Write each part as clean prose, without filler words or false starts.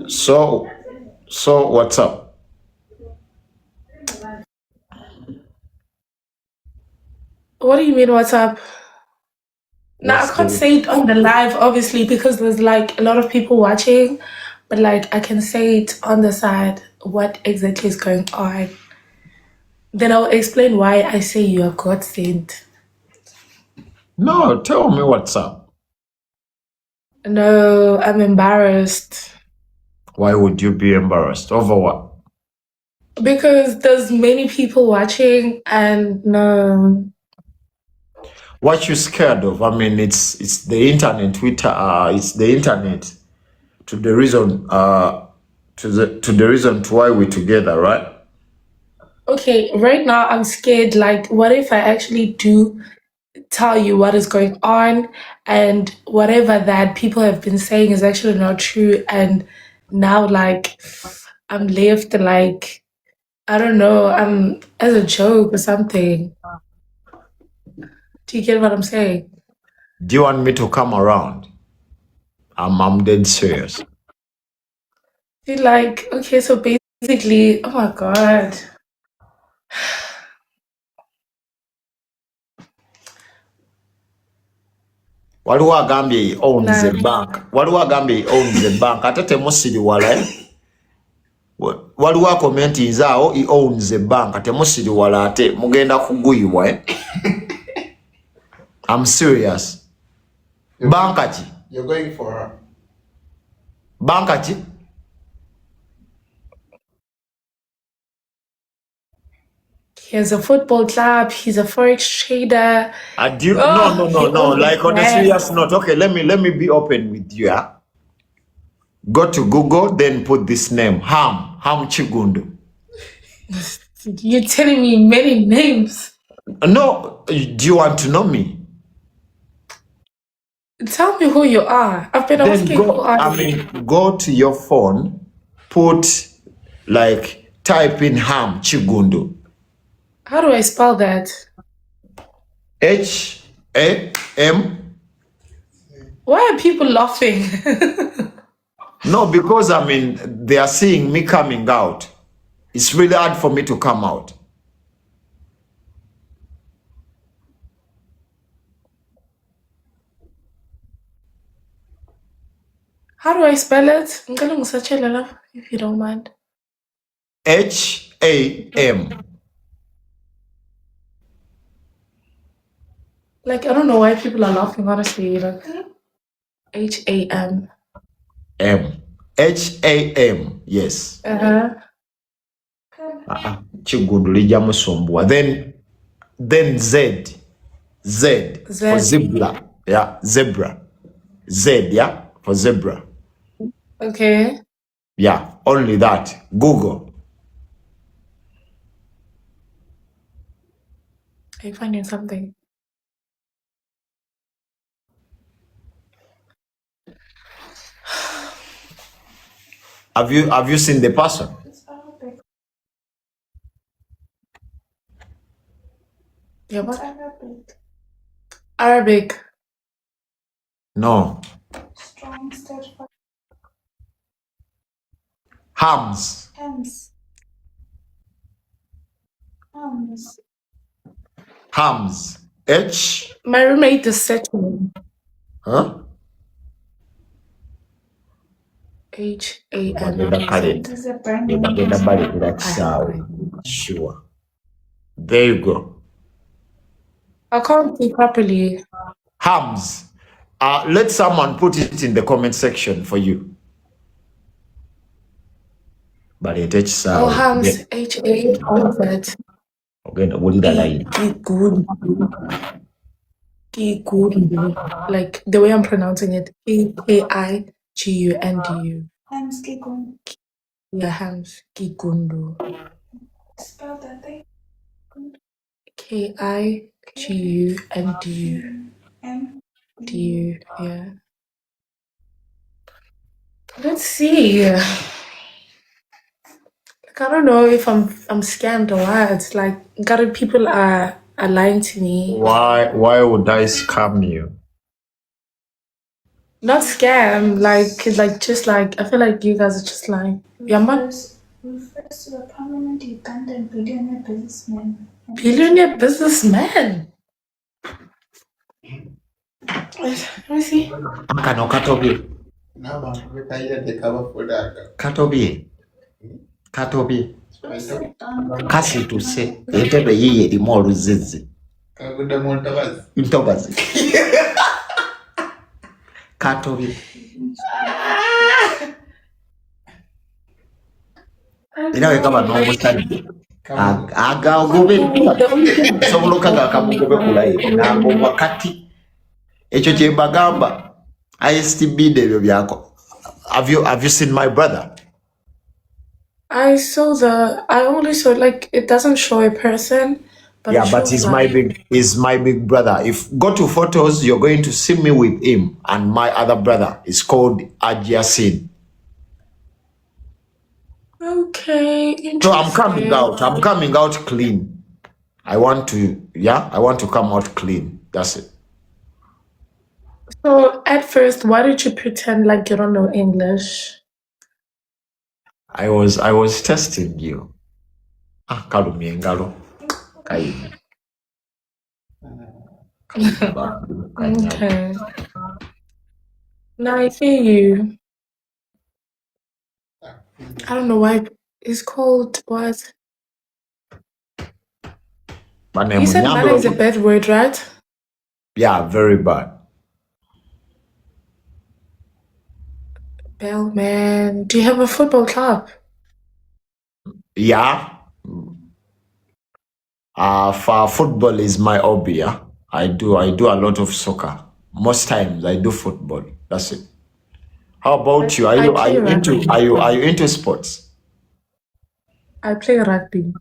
So, so what's up? What do you mean, what's up? Now, I What's can't the say it on the live, obviously, because there's like a lot of people watching, but like I can say it on the side what exactly is going on. Then I'll explain why I say you are God sent. No, tell me what's up. No, I'm embarrassed Why would you be embarrassed? Over what? because there's many people watching, and no, What you scared of? I mean, it's the internet. Twitter. It's the internet. To the reason. To the reason to why we're together, right? okay, right now I'm scared. Like, what if I actually do tell you what is going on, and whatever that people have been saying is actually not true, and now like I'm left like I don't know, I'm as a joke or something. Do you get what I'm saying? Do you want me to come around? I'm dead serious. Feel like okay, so basically, oh my god. Waliwo agambye he owns Nah, a bank. Waliwo agambye he owns a bank. Ate temusiriwala eh? Waliwo akomenti nzaawo he owns a bank. Temusiriwala ate mugenda kuguyibwa eh? I'm serious. Banka ki? You're going for her. Banka ki? he has a football club, he's a forex trader. Do you, Oh, he no. owns a Like on a brand. serious note. Okay, let me be open with you. Yeah? Go to Google, then put this name. Ham Chigundu. You're telling me many names. No, do you want to know me? Tell me who you are. I've been Then asking who go, are you? go to your phone, put like type in Ham Chigundu. How do I spell that? HAM. Why are people laughing? No, because they are seeing me coming out. It's really hard for me to come out. How do I spell it? Ngicela ngisatshele lapha, if you don't mind. HAM. Like, I don't know why people are laughing, honestly. Like, HAM. HAM. Yes. Chigundu lija musumbua. Then Z for Z. zebra. Yeah, zebra. Z, yeah, for zebra. Okay. Yeah, only that. Google. Are you finding something? Have you seen the person? It's Arabic. Yeah, what? Arabic. No. Strong, steadfast. Hams. Hams. H. My roommate is settling. Huh? HAM. Sure. There you go. I can't see properly. Hams. Let someone put it in the comment section for you. But it is Oh, Hams. HA. All of it. Okay, what did I Kigundu. Like the way I'm pronouncing it. Kigundu. Hams Kigundu. Yeah, Hams Kigundu. Spell that thing. Kigundu. M. Yeah. Let's see. Like, I don't know if I'm scammed or what. Like, people are lying to me. Why would I scam you? Not scam, like just like I feel like you guys are just like Yamba refers to a prominent Ugandan billionaire businessman. billionaire businessman. Wait, let me see. Kano katobye. N'abantu betayirade kabafudaga. Katobye. Katobye. Kasituse. Entebe yiye erimu oluzizzi. Kagudde mu ntobazi. Ntobazi. Katobye. Era we kaba n'omusajja. Agagobe. Sobola okaga akamugobe kulayi. Nango wakati. Ekyo kye mbagamba. ISTB ebyo byako. Have you seen my brother? I only saw like it doesn't show a person, but Yeah, it but shows he's my big brother. If go to photos, you're going to see me with him and my other brother. It's called Ajiasin. okay, interesting. So I'm coming out. I'm coming out clean. I want to come out clean. That's it. So at first, why did you pretend like you don't know English? I was testing you. Kalumi engalo. Kayini. Okay. Now I hear you. I don't know why it's called what? You said money is a bad word, right? Yeah, very bad. Bellman. Do you have a football club? Yeah. For football is my hobby. Yeah? I do a lot of soccer. Most times I do football. That's it. How about you? Are you into sports? I play rugby.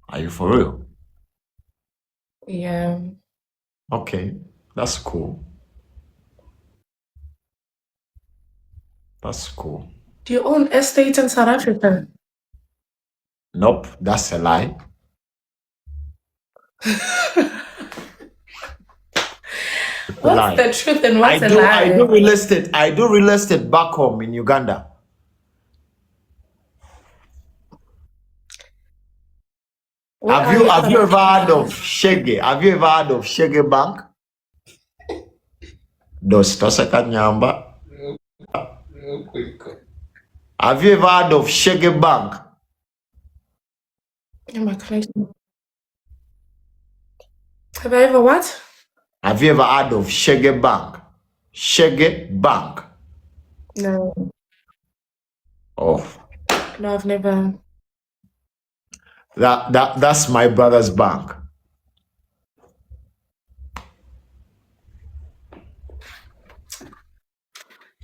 Are you for real? Yeah. Okay, that's cool. That's cool. Do you own estates in South Africa? Nope, that's a lie. What's the truth and what's a lie? I do real estate back home in Uganda. Have you ever heard of Shege? Have you ever heard of Shege Bank? Dostosakanyamba. Have you ever heard of Shege Bank? Oh my God. Have I ever what? Have you ever heard of Shege Bank? Shege Bank. No. Oh. No, I've never. That's my brother's bank.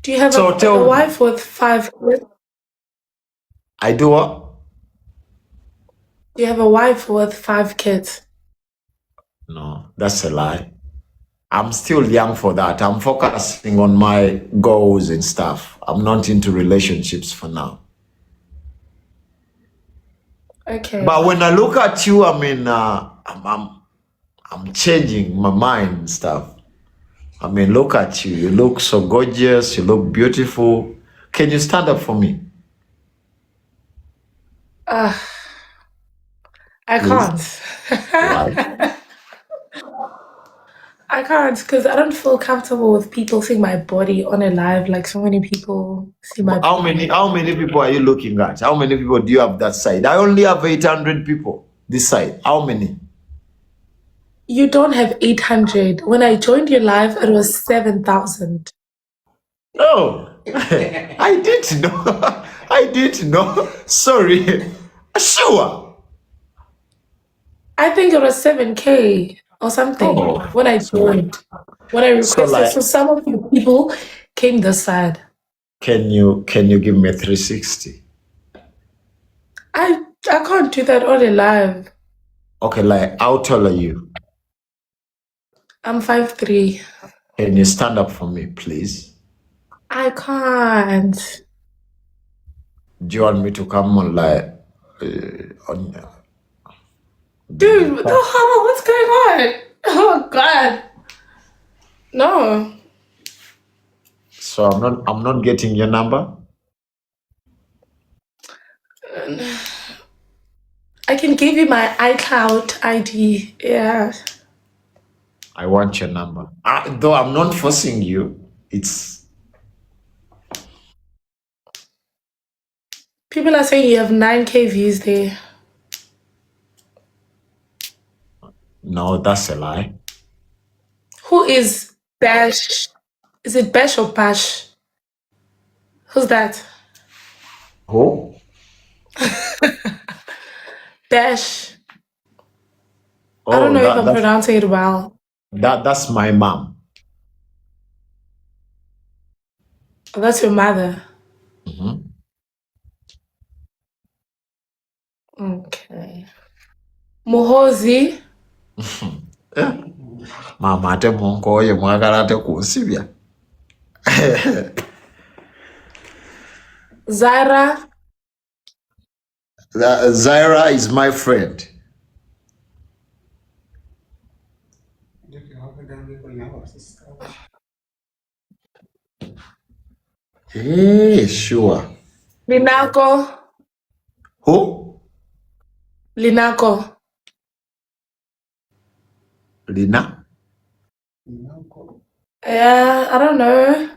Do you have a wife with 5 kids? I do what? Do you have a wife with 5 kids? No, that's a lie. I'm still young for that. I'm focusing on my goals and stuff. I'm not into relationships for now. Okay. But when I look at you, I mean, I'm changing my mind and stuff. I mean, look at you. You look so gorgeous. You look beautiful. Can you stand up for me? I can't. Why? I can't because I don't feel comfortable with people seeing my body on a live. Like so many people see my How body. many people are you looking at? How many people do you have that side? I only have 800 people this side. How many? You don't have 800. When I joined your live, it was 7,000. Oh, I didn't know. I didn't know. Sorry. Sure. I think it was 7K or something when I joined. When I requested, so some of the people came this side. Can you give me 360? I can't do that on a live. Okay, like how tall are you? I'm 5'3". Can you stand up for me, please? I can't. Do you want me to come on like on? Dude, what the hell? What's going on? Oh God. No. So I'm not getting your number. I can give you my iCloud ID. Yeah. I want your number. Though I'm not forcing you. It's People are saying you have 9K views there. no, that's a lie. Who is Bash? Is it Bash or Bash? Who's that? Who? Bash. I don't Oh, know if I'm that's pronouncing it well. that's my mom. Oh, that's your mother. Mhm. Okay. Muhozi. Eh, mama ate munkoye mwagala ate kunsibya. Zara. Zaira is my friend. Hey, sure. Linako. Who? Linako. Lina? Yeah, I don't know.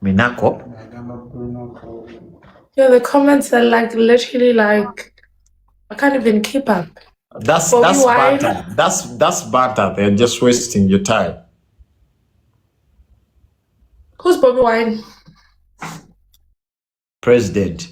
Minako? Yeah, the comments are like literally like I can't even keep up. That's Bobby Wine. banter. That's banter. They're just wasting your time. Who's Bobby Wine? President.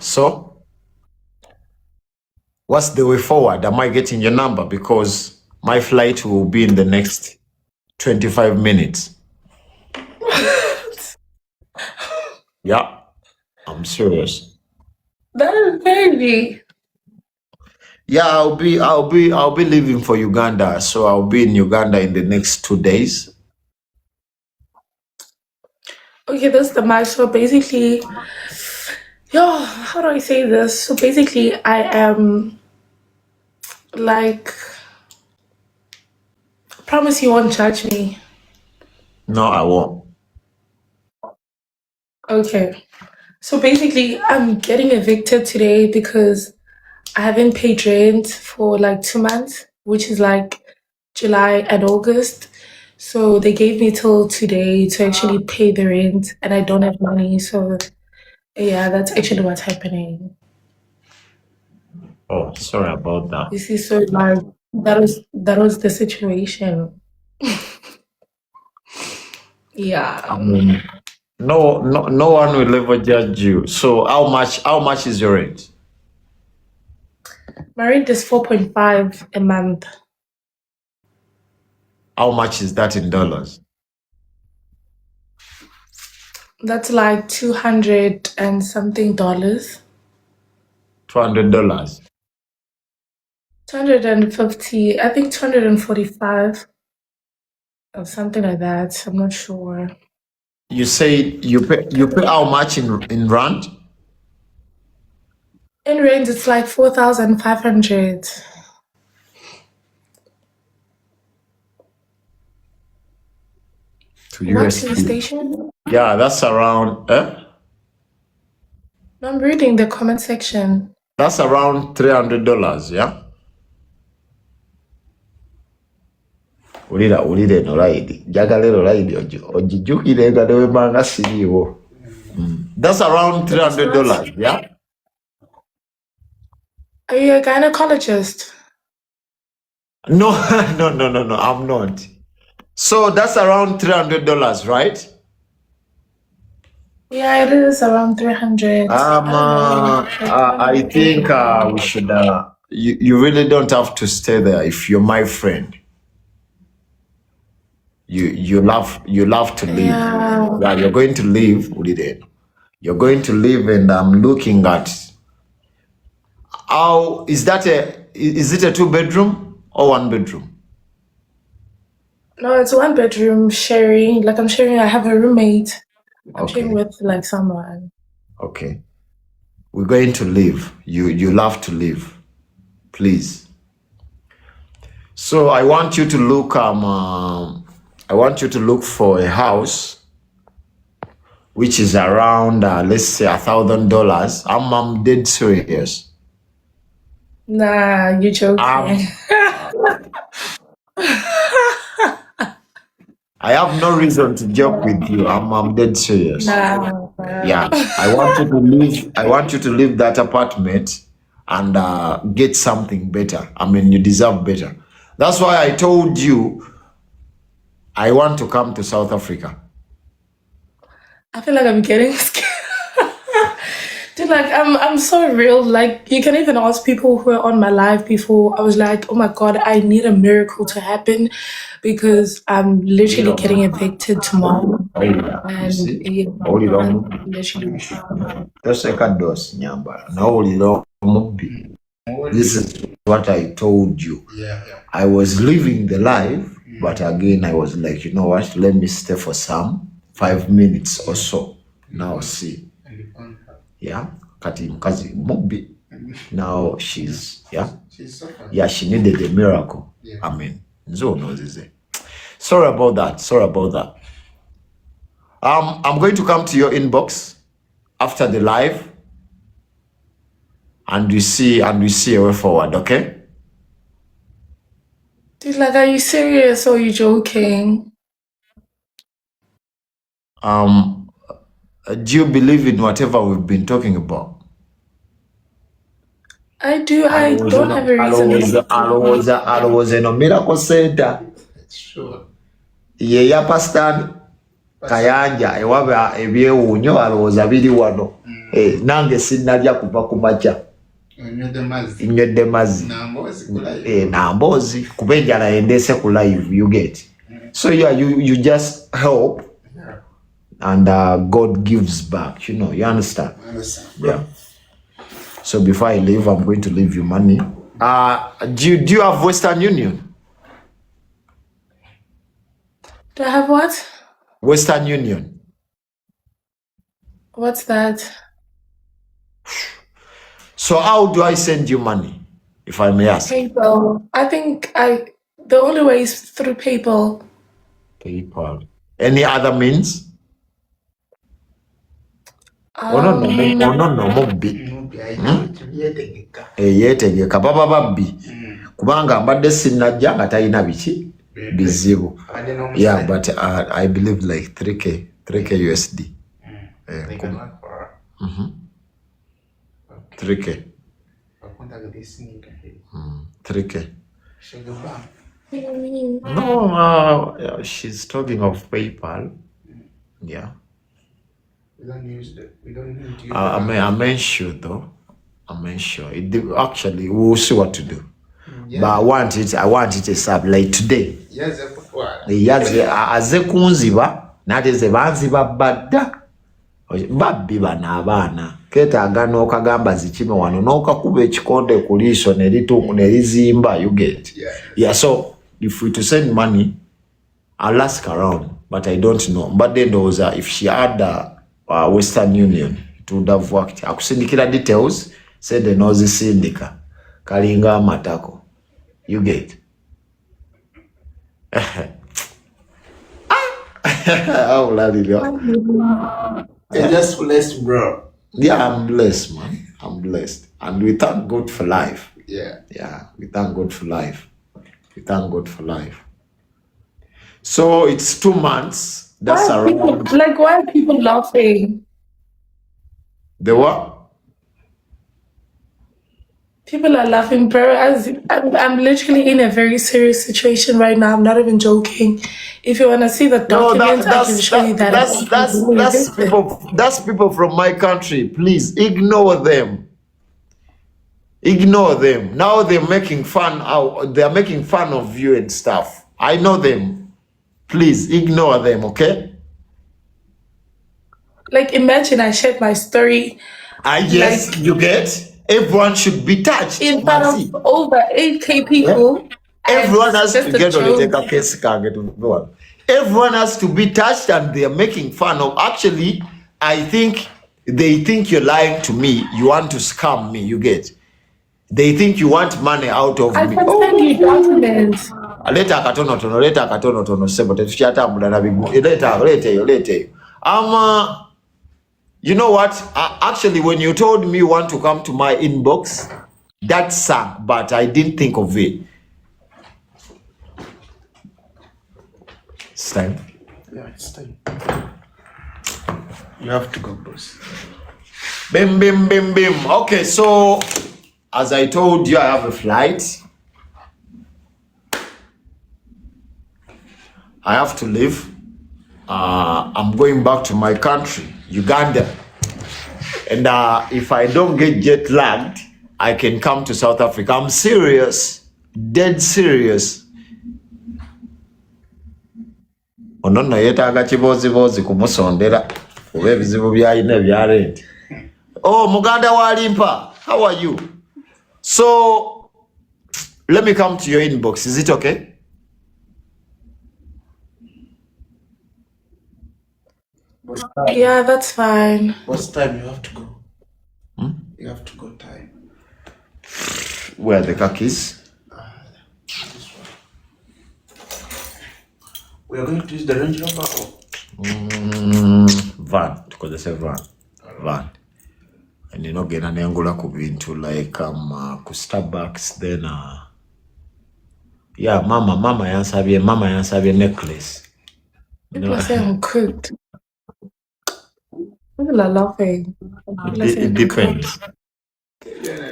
So, what's the way forward? Am I getting your number? Because my flight will be in the next 25 minutes. Yeah, I'm serious. That is crazy. Yeah, I'll be leaving for Uganda. So I'll be in Uganda in the next 2 days. Okay, that's the match. So basically, how do I say this? So basically, I am like, promise you won't judge me. No, I won't. Okay. So basically, I'm getting evicted today because I haven't paid rent for like 2 months, which is like July and August. So they gave me till today to actually pay the rent, and I don't have money. So yeah, that's actually what's happening. Oh, sorry about that. You see, so like that was the situation. Yeah. I mean, no one will ever judge you. So how much is your rent? My rent is 4.5 a month. How much is that in dollars? That's like 200 and something dollars. $200. 250, I think 245 or something like that. I'm not sure. You say you pay how much in rand? In rent, it's like 4,500. To What's the USD. station? Yeah, that's around No, I'm reading the comment section. that's around $300, yeah? Ulira eno ride. Njagala eno ride ogijjukire nga newemanga siriiwo. That's around $300, yeah? Are you a gynecologist? No, no, I'm not. So that's around $300, right? Yeah, it is around 300. I think we should. You really don't have to stay there if you're my friend. You love to leave. Yeah. Yeah, you're going to leave. Ulire. You're going to live, and I'm looking at how is it a 2-bedroom or 1-bedroom? No, it's 1 bedroom sharing. Like I'm sharing. I have a roommate. I'm sharing Okay, with like someone. okay. We're going to live. You love to live, please. So I want you to look for a house which is around let's say $1,000. I'm dead serious. Nah, you're joking. I have no reason to joke with you. I'm dead serious. Nah. Yeah, I want you to leave. I want you to leave that apartment and get something better. I mean, you deserve better. That's why I told you I want to come to South Africa. I feel like I'm getting scared. Dude, like I'm so real. Like you can even ask people who are on my live before. I was like, oh my god, I need a miracle to happen because I'm literally getting evicted tomorrow. You And see? yeah, Hold it I'm on. literally The second dose, Nyambara. Now hold it on. This is what I told you. I was living the life, but again, I was like, you know what? Let me stay for some 5 minutes or so. Now see. Yeah. Kati mkazi mubi. Now she's yeah, she needed a miracle. I mean, Nzo knows it. Sorry about that. I'm going to come to your inbox after the live, and we see a way forward, okay? dude, like, are you serious or are you joking? Do you believe in whatever we've been talking about? I do. I don't have a reason. Alowooza eno miracle center ye ya pastor Kayanja ewaba ebyewuunyo alowooza biri wano. Nange sinnalya kuva ku makya. Nywedde mazzi Namboozi kuba enjala endeese ku live, you get. So yeah, you just help and God gives back, you know, you understand? Yeah. So before I leave, I'm going to leave you money. Do you have Western Union? Do I have what? Western Union. What's that? So how do I send you money, if I may ask? PayPal. I think the only way is through PayPal. PayPal. Any other means? No, mubbi. Yeetegeka baba babbi. Kubanga mbadde sinnajja nga talina biki bizibu. Yeah, but I believe like 3K USD. 3K. 3K. No, yeah, she's talking of PayPal. Yeah. We don't need to use I'm unsure though. I'm unsure. Actually, we'll see what to do. But I want it ASAP, like today. Aze kunziba nate ze banziba badda babbi bana abaana ketaaga n'okagamba zikime wano n'okakuba ekikonde ku liiso nerizimba, you get. Yeah, so if we to send money, I'll ask around, but I don't know. But then those if she had Western Union, it would have worked. Akusindikira details, said the nozi sindika kalinga amatako, you get. Oh, You're just blessed, bro. Yeah, I'm blessed, man. I'm blessed. And we thank God for life. Yeah. Yeah, we thank God for life. We thank God for life. So it's 2 months. That's around. Why are people laughing? The what? People are laughing, bro. I'm literally in a very serious situation right now. I'm not even joking. If you want to see the documents, I can show you that. That's people from my country. Please ignore them. Ignore them. Now they're making fun. They're making fun of you and stuff. I know them. Please ignore them, okay? Like, imagine I shared my story Yes, like you get. Everyone should be touched. in front Manzi. of over 8K Yeah. people, and Everyone it's has just to a get on it. joke. Everyone has to be touched, and they're making fun of. Actually, I think they think you're lying to me. You want to scam me. You get. They think you want money out of I me. can send you documents. Leta akatono sebo tetukyatambula na bigu. Leta eyo. You know what? Actually, when you told me you want to come to my inbox, that sank, but I didn't think of it. It's time. Yeah, it's time. You have to go, boss. Bim. Okay, so as I told you, I have a flight. I have to leave. I'm going back to my country, Uganda. And if I don't get jet lagged, I can come to South Africa. I'm serious, dead serious. Ono yetaaga kibozibozi kumusondera oba ebizibu byalina ebyaleeta. Oh, Muganda wa Limpa, how are you? So let me come to your inbox. Is it okay? Boss time. Yeah, that's fine. Boss time, you have to go. You have to go time. Where are the khakis? This one. We are going to use the Range Rover Van, because they say van. And you know, get an angular could be into like ku Starbucks, then yeah, mama yansabye necklace. You People know, are saying I'm cooked. People are laughing. People are saying it I'm depends. cooked.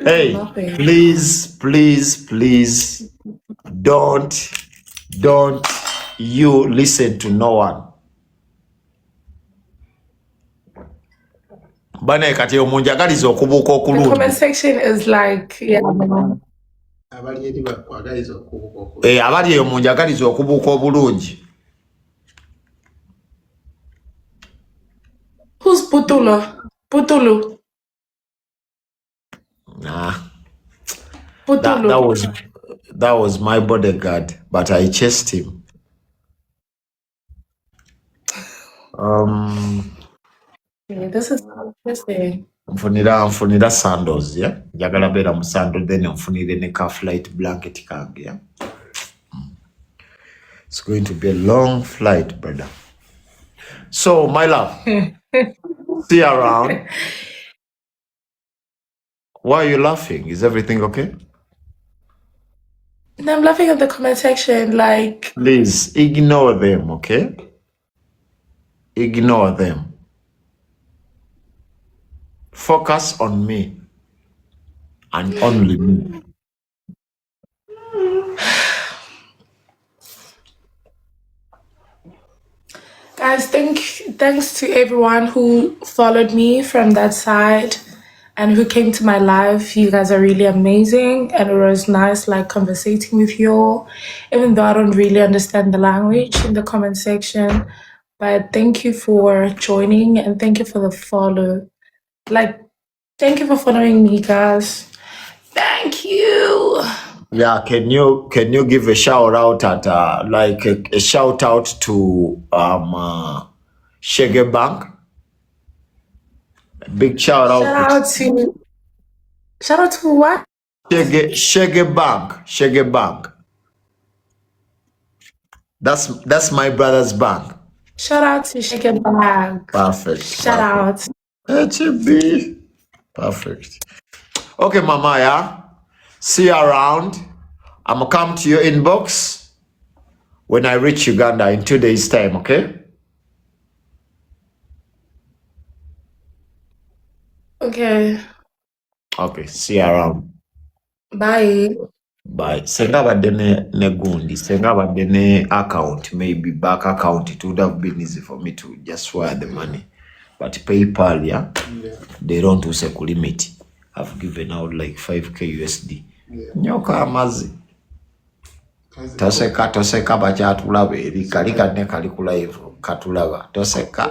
Hey, Laughing. please, don't you listen to no one. Bana kati omunjagaliza okubuuka The comment okulungi. section is like, yeah. abali eri bakwagaliza okubuuka okulu. Abali eyo munjagaliza okubuuka obulungi. Who's Putulu? Putulu. Nah. Putulu. That was my bodyguard, but I chased him. Yeah, this is interesting. Nfunira sandals, yeah. Njagala beera mu sandals, then nfunire ne ka flight blanket kange, yeah. It's going to be a long flight, brother. So, my love, see you around. Why are you laughing? Is everything okay? And I'm laughing at the comment section, like, Please ignore them, okay? Ignore them. Focus on me and only me. guys, thanks to everyone who followed me from that side and who came to my live. You guys are really amazing, and it was nice like conversating with you all, even though I don't really understand the language in the comment section. But thank you for joining, and thank you for the follow. Like, thank you for following me, guys. Thank you. Yeah, can you give a shout out at like a shout out to Shege Bank? A big shout out. Shout out to what? Shege Bank. That's my brother's bank. Shout out to Shake Bag. Perfect. Shout out. HB. Perfect. Okay, Mama, yeah. See you around. I'm gonna come to your inbox when I reach Uganda in 2 days' time, okay? Okay. Okay, see you around. Bye. Bye. Senga badde ne gundi. Senga badde ne account, maybe back account, it would have been easy for me to just wire the money. But PayPal, yeah, they don't use a limit. I've given out like 5k USD. Nyoka amazi. Toseka bachatula beri kalika ne kalikula hivyo. katulaba toseka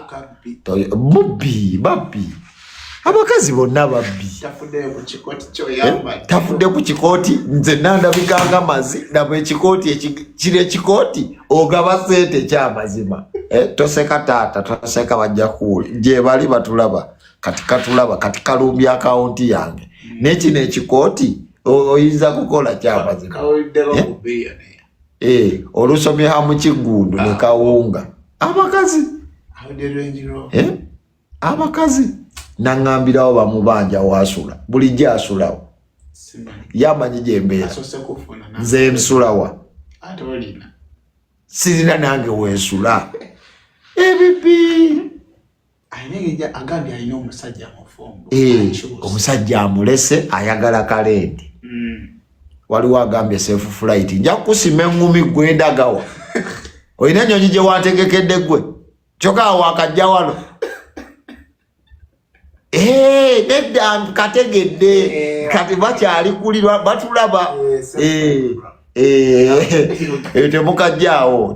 babbi abakazi bonna babbi tafudde ku kikooti nze nandabikanga mazi nabo ekikooti kiri ekikooti ogaba sente kyamazima toseka taata toseka bajja kuwuli gye bali batulaba kati katulaba kati kalumbya akawunti yange nekino ekikooti oyinza kukola kyamazima olusomyeha mu kiggundu ne kawunga abakazi naŋŋambirawo bamubanja wasula bulijjo asulawo yamanyi gyembeera nze nsulawa sirina nange wensula ebibi omusajja amulese ayagala kalendi waliwo agambye safe flight nja kusima eŋŋumi gwe ndagawa olina ennyonyi gye wantegekedde gwe kyokka wakajja wano nedda kategedde kati bakyali kulirwa batulaba temukajjaawo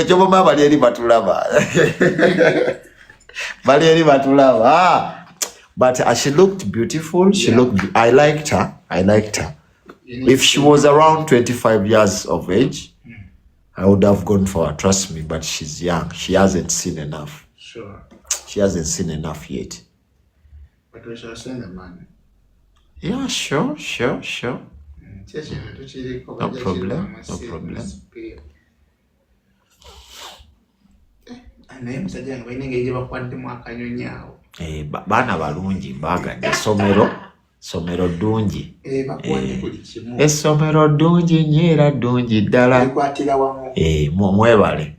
kyobama bali eri batulaba bali eri batulaba but she looked beautiful. I liked her. If she was around 25 years of age, I would have gone for her, trust me, but she's young. She hasn't seen enough. Sure. She hasn't seen enough yet. But we shall send the money. Yeah, sure. No problem. Baana balungi mbagadde somero ddungi essomero ddungi nnyo era ddungi ddala mwebale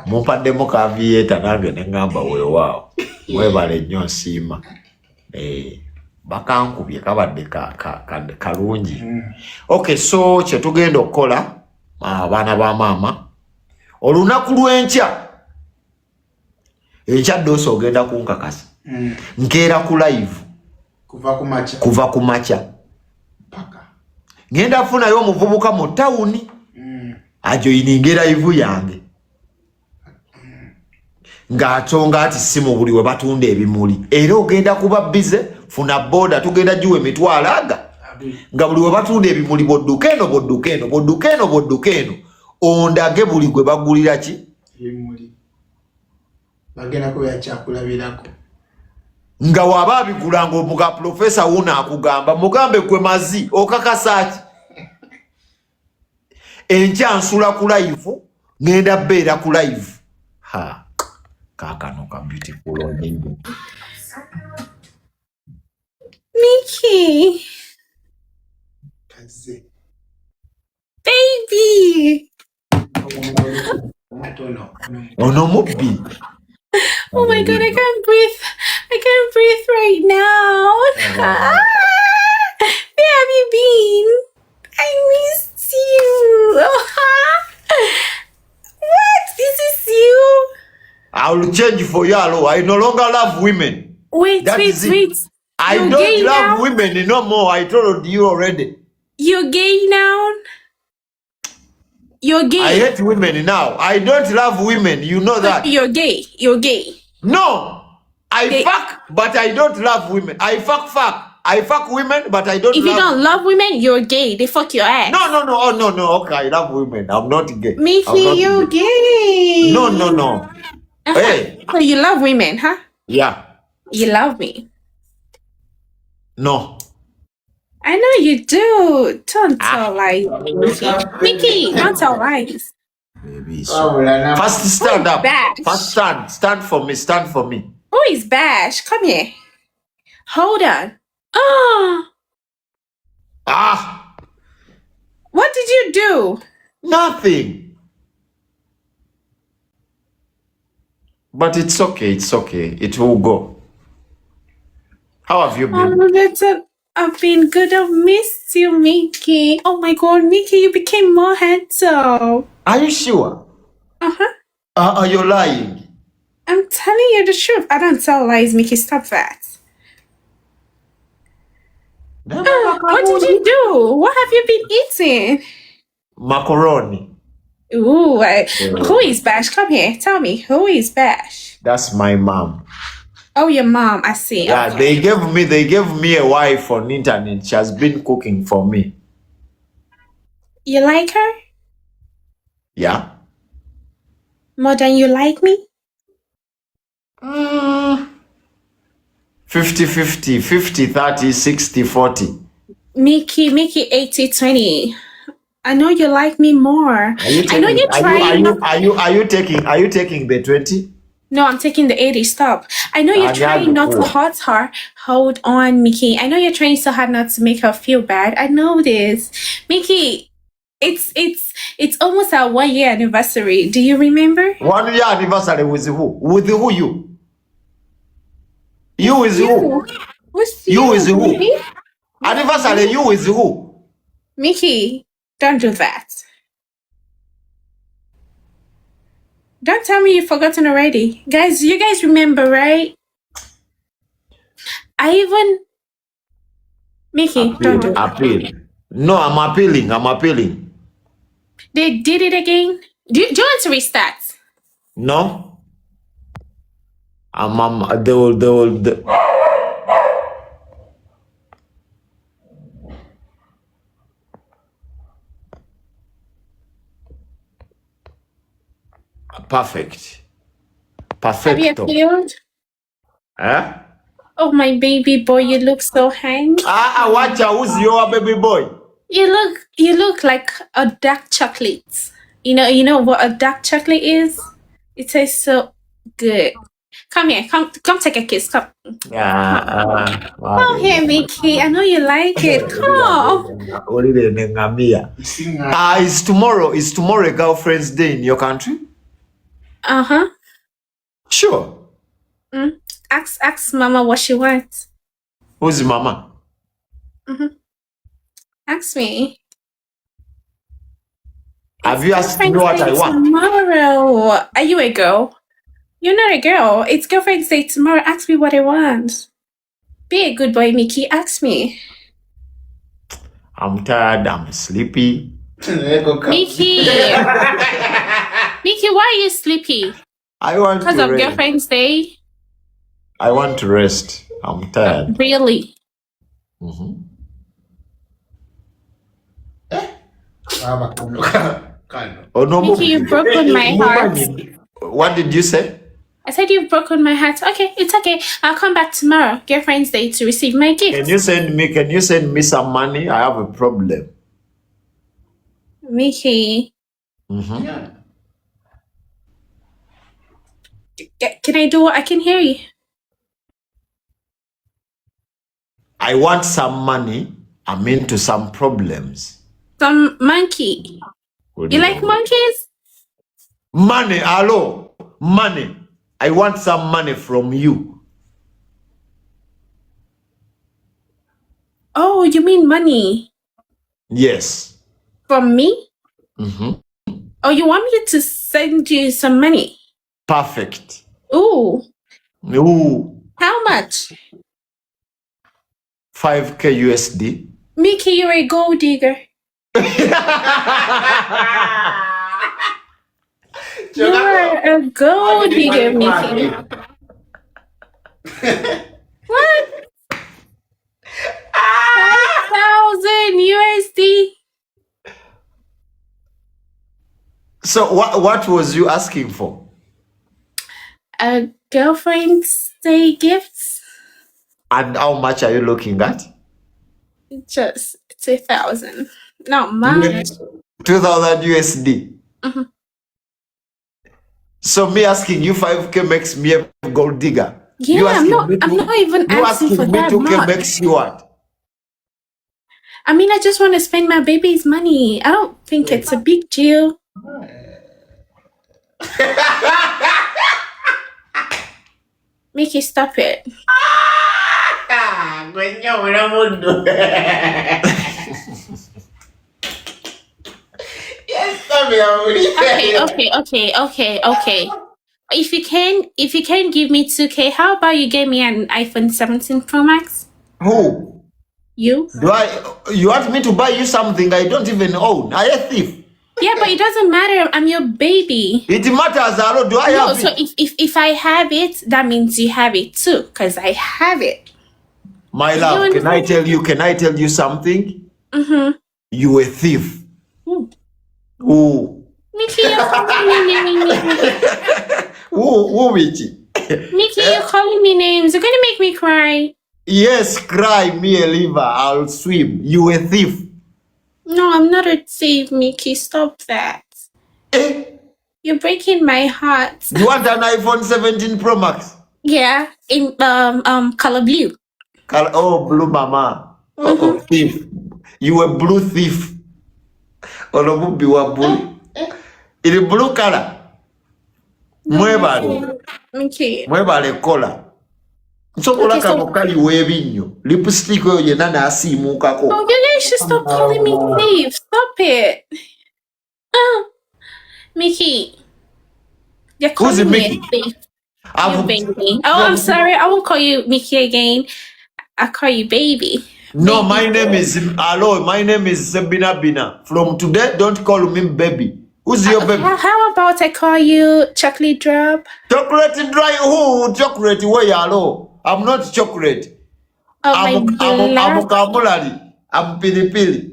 mumpaddemu kaviyeta nange neŋŋamba weewaawo mwebale nnyo nsiima bakankubye kabadde kalungi. Okay, so kyetugenda okukola abaana ba maama olunaku lw'enkya enkya ddoosi ogenda kunkakasa nkeera ku live kuva ku makya ngenda funayo omuvubuka mu tawuni ajoyininga live yange ng'atonga ati si mu buli we batunda ebimuli era ogenda kuba bize funa boda tugenda giwe emitwalo aga nga buli we batunda ebimuli bodduka eno ondage buli gwe bagulira ki ebimuli bagenda kubeera kyakulabirako nga waba abigulanga omuga profesa wuna akugamba mugambe gwe mazi okakasa ki enkya nsula ku live ngenda beera ku live kakano ka beautiful onyengo Mikey baby ono mubbi. Oh my god, I can't breathe right now. Where have you been? I missed you. What? This is you? I will change for you, Alo. I no longer love women. Wait. I You're don't love now? women no more. I told you already. You're gay now? You're gay. I hate women now. I don't love women. You know that. You're gay. No. I fuck, but I don't love women. I fuck. I fuck women, but I don't If love. you don't love women, you're gay. They fuck your ass. No. Oh, no. Okay, I love women. I'm not gay. Mickey, you're gay. No. Hey. So you love women, huh? Yeah. You love me. No. I know you do. Don't tell lies. Mickey, don't tell lies. Baby, first stand up. Bash. First stand for me. Who is Bash? Come here. Hold on. Oh, what did you do? Nothing. But it's okay. It will go. How have you been? I've been good. I've missed you, Mickey. Oh my god, Mickey, you became more handsome. Are you sure? Uh-huh. Are you lying? I'm telling you the truth. I don't tell lies, Mickey. Stop that. What did you do? What have you been eating? Macaroni. Ooh, who is Bash? Come here. Tell me, who is Bash? That's my mom. Oh, your mom. I see. Yeah, Okay. they gave me a wife on internet. She has been cooking for me. You like her Yeah. more than you like me? 50-50, 50-30, 60-40. Mickey, 80-20. I know you like me more. I know you're trying not. Are you taking the 20? No, I'm taking the 80. Stop. I know you're trying not to hurt her. Hold on, Mickey. I know you're trying so hard not to make her feel bad. I know this. Mickey, it's almost our 1 year anniversary. Do you remember? 1 year anniversary with who? With who you? You is who? What's You is who? Mickey? Anniversary, you is who? Mickey, don't do that. Don't tell me you've forgotten already. Guys, you guys remember, right? Mickey, don't do that. Appeal. No, I'm appealing. They did it again. Do you want to restart? No? They will. Perfect. Have you appealed? Eh? Oh, my baby boy, you look so handsome. Watch out, who's your baby boy? You look like a dark chocolate. You know what a dark chocolate is? It tastes so good. Come here, come take a kiss. Come. Come here, Mickey. I know you like it. Come. Is tomorrow a girlfriend's day in your country? Uh-huh. Sure. Ask Mama what she wants. Who's Mama? Ask me. Have you asked me what I want? Tomorrow. Are you a girl? You're not a girl. It's girlfriend's day tomorrow. Ask me what I want. Be a good boy, Mickey. Ask me. I'm tired. I'm sleepy. Mickey. Mickey, why are you sleepy? I want to Because of rest. girlfriend's day? I want to rest. I'm tired. Really? Oh no, Mickey, you've broken my heart. What did you say? I said you've broken my heart. Okay, it's okay. I'll come back tomorrow, girlfriend's day, to receive my gift. Can you send me some money? I have a problem. Mickey, can I do what I can hear you? I want some money. I'm into some problems. Some monkey. You like monkeys? Money, hello. Money. I want some money from you. Oh, you mean money? Yes. From me? Oh, you want me to send you some money? Perfect. Ooh. How much? 5K USD. Mickey, you're a gold digger. You're a gold digger, Mickey. What? 5,000 USD. So what was you asking for? A girlfriend's day gifts? And how much are you looking at? Just 2,000. Not much. 2,000 USD. So me asking you 5K makes me a gold digger. Yeah, I'm not even asking for that 2K much. makes you what? I mean, I just want to spend my baby's money. I don't think it's a big deal. Mickey, stop it. Okay. If you can give me 2K, how about you get me an iPhone 17 Pro Max? Who? You? You want me to buy you something I don't even own? I a thief. Yeah, but it doesn't matter. I'm your baby. It matters, hello. Do I No, have so it? if I have it, that means you have it too, because I have it. My You love, can I understand? tell you something? Mm-hmm. You a thief. Ooh. Who? Mickey, you're calling me names. Who, Michi? Mickey, you're calling me names. You're gonna make me cry. Yes, cry me a liver, I'll swim. You a thief. No, I'm not a thief, Mickey. Stop that. Eh? You're breaking my heart. You want an iPhone 17 Pro Max? Yeah, in color blue. Oh, blue mama. Oh, thief. You a blue thief. Olobubi wa blue. In blue color. Mwebale. Mickey. Mwebale kola. Nsobola Okay, so kano webinyo. Lipstick oyo yenna n'asiimukako. oh, you guys should stop calling me thief. Stop it. Oh, Mickey, you're Who's calling me Mickey? a thief. You I've- baby. Oh, I'm sorry. I won't call you Mickey again. I'll call you baby. No, Baby. my name is hello. My name is Sabina Bina. From today, don't call me baby. Who's your baby? How about I call you Chocolate Drop? Chocolate dry who? Chocolate where hello? I'm not chocolate. Oh, I'm my black, kamulari. I'm pili pili.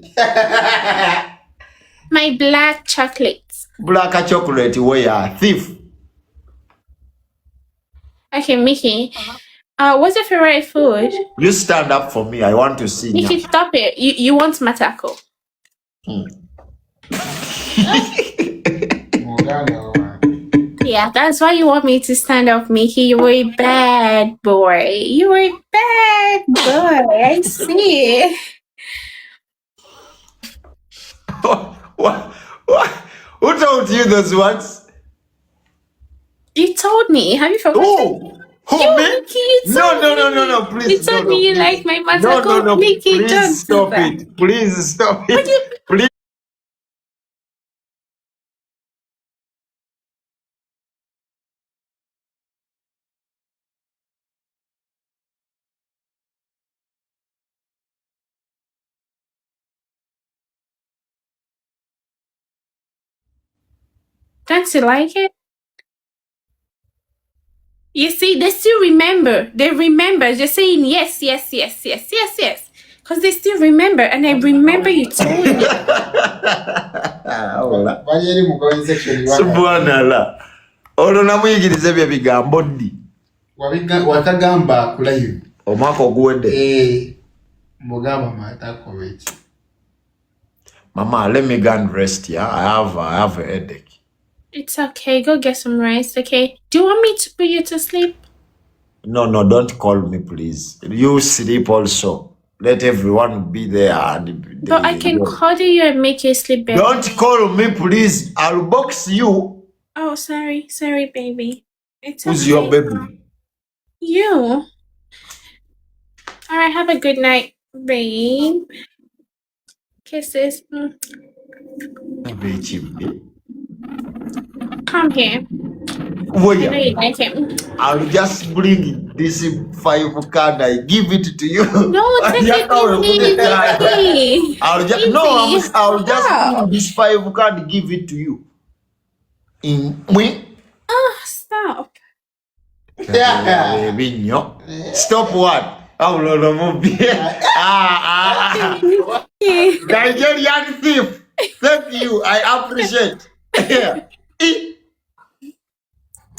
my black chocolate. Black chocolate where thief. Okay, Mickey. What's your favorite food? You stand up for me. I want to see Mickey, you. stop it. You want my taco? Yeah, that's why you want me to stand up, Mickey. You were a bad boy. You were a bad boy. I see. What? Who told you those words? You told me. Have you forgotten? Who? Who, You, me? Mickey, you told No, me. please. You told me you like my matako. No, Mickey, please don't stop do that. it. Please stop But it. you, Please. don't you like it? You see, they still remember. They remember. They're saying yes. Because they still remember. And I remember you told me. bali eri mu comment section Subhanallah. Olwo namuyigiriza bye bigambo ddi. wakagamba ku live Omwaka oguwedde. mugamba matako beki. Mama, let me go and rest, yeah? I have a headache. It's okay. Go get some rest, okay? Do you want me to put you to sleep? No, don't call me, please. You sleep also. Let everyone be there. And But I can cuddle you and make you sleep better. Don't call me, please. I'll box you. Oh, sorry, baby. It's Who's okay. your baby? You. All right, have a good night, babe. Kisses. Come here. I know you like it. I'll just bring this 5 card. I give it to you. No, take it easy. I'll just bring this 5 card. Give it to you. Oh, stop. Stop what? Nigerian thief. Thank you. I appreciate.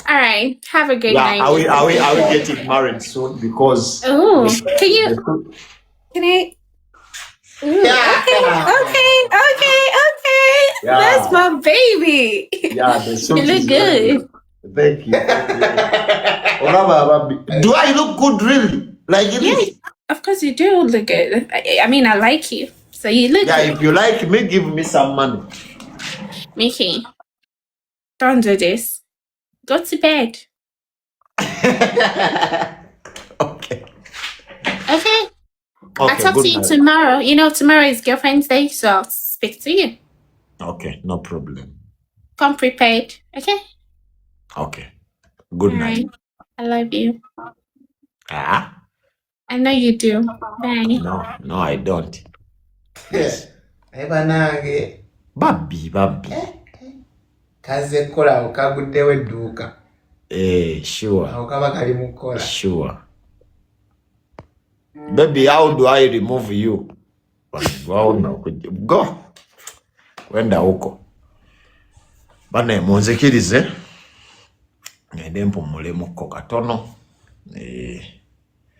All right. Have a good night. Are we getting married soon? Because Oh, can I? Ooh, okay. Yeah. That's my baby. Yeah, the suit You look is good. Thank you. Do I look good, really? Like it Yeah, is? of course you do look good. I mean, I like you, so you look Yeah, good. if you like me, give me some money. Mickey, don't do this. Go to bed. Okay. Okay. I'll talk to you tomorrow. You know, tomorrow is girlfriend's day, so I'll speak to you. Okay, no problem. Come prepared. Okay? Okay. Good night. Right. I love you. Ah? I know you do. Bye. No, I don't. Eba nange Babbi. Kaze kola okaguddewo edduuka. Sure. Awo kaba kali mu kola. Sure. Baby, how do I remove you? Go. Wenda huko. Bane munzikirize. Ngende mpumulemu katono.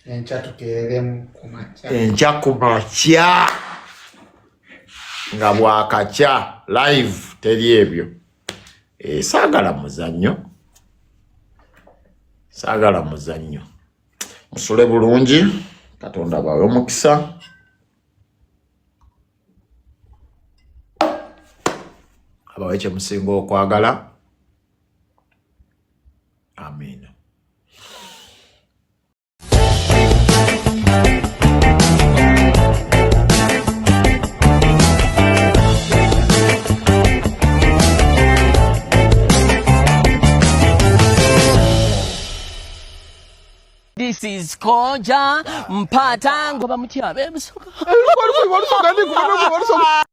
Encha tukeeremu kumakya. Encha kumakya. Nga bwakakya live teri ebyo. Saagala muzannyo. Musule bulungi. Katonda bawe omukisa. Abawe kye musinga okwagala. Amen. This is Koja Mpatango bamutia bebusoka.